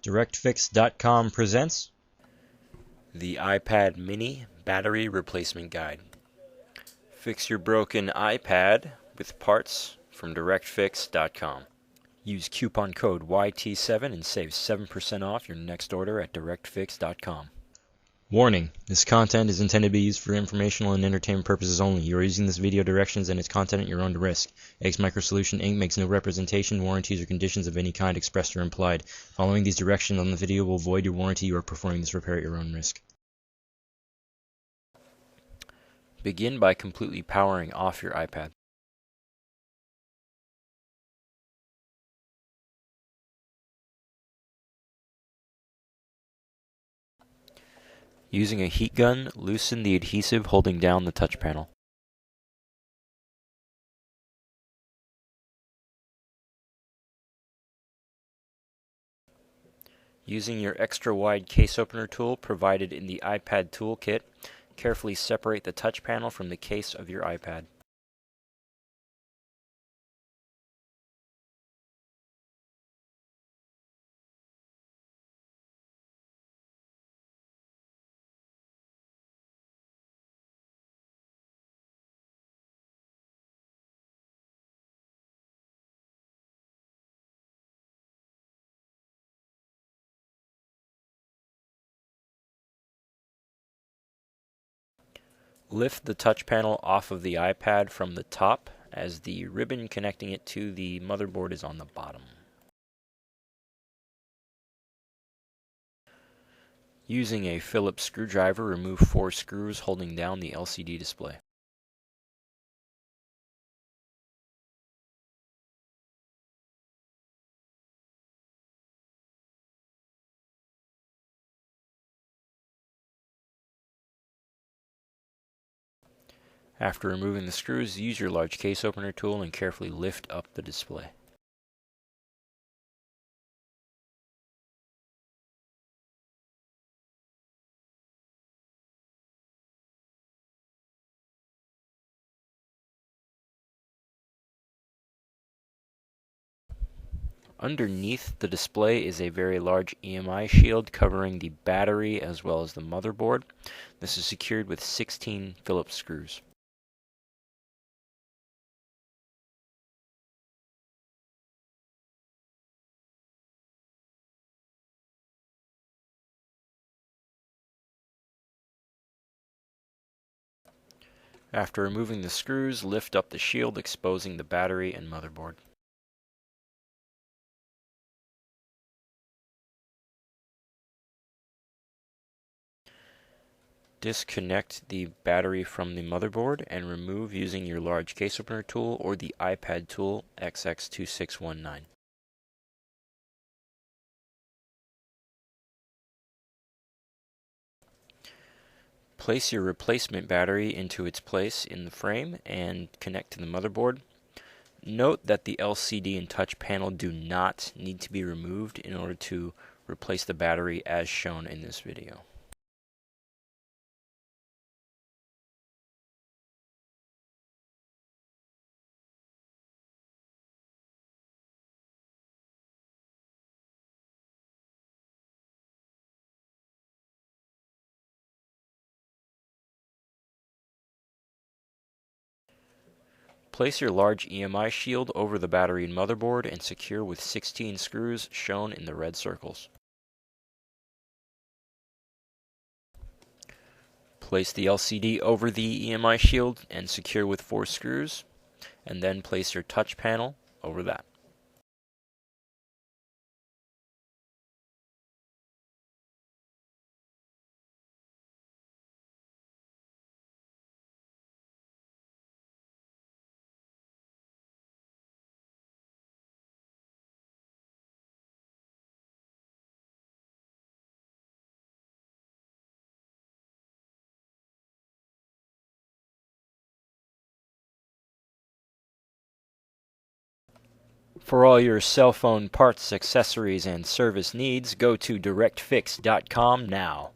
DirectFix.com presents the iPad Mini Battery Replacement Guide. Fix your broken iPad with parts from DirectFix.com. Use coupon code YT7 and save 7% off your next order at DirectFix.com. Warning: this content is intended to be used for informational and entertainment purposes only. You are using this video directions and its content at your own risk. X Microsolution Inc. makes no representation, warranties, or conditions of any kind expressed or implied. Following these directions on the video will void your warranty. You are performing this repair at your own risk. Begin by completely powering off your iPad. Using a heat gun, loosen the adhesive holding down the touch panel. Using your extra wide case opener tool provided in the iPad toolkit, carefully separate the touch panel from the case of your iPad. Lift the touch panel off of the iPad from the top, as the ribbon connecting it to the motherboard is on the bottom. Using a Phillips screwdriver, remove 4 screws holding down the LCD display. After removing the screws, use your large case opener tool and carefully lift up the display. Underneath the display is a very large EMI shield covering the battery as well as the motherboard. This is secured with 16 Phillips screws. After removing the screws, lift up the shield, exposing the battery and motherboard. Disconnect the battery from the motherboard and remove using your large case opener tool or the iPad tool XX2619. Place your replacement battery into its place in the frame and connect to the motherboard. Note that the LCD and touch panel do not need to be removed in order to replace the battery as shown in this video. Place your large EMI shield over the battery and motherboard and secure with 16 screws shown in the red circles. Place the LCD over the EMI shield and secure with 4 screws, and then place your touch panel over that. For all your cell phone parts, accessories, and service needs, go to DirectFix.com now.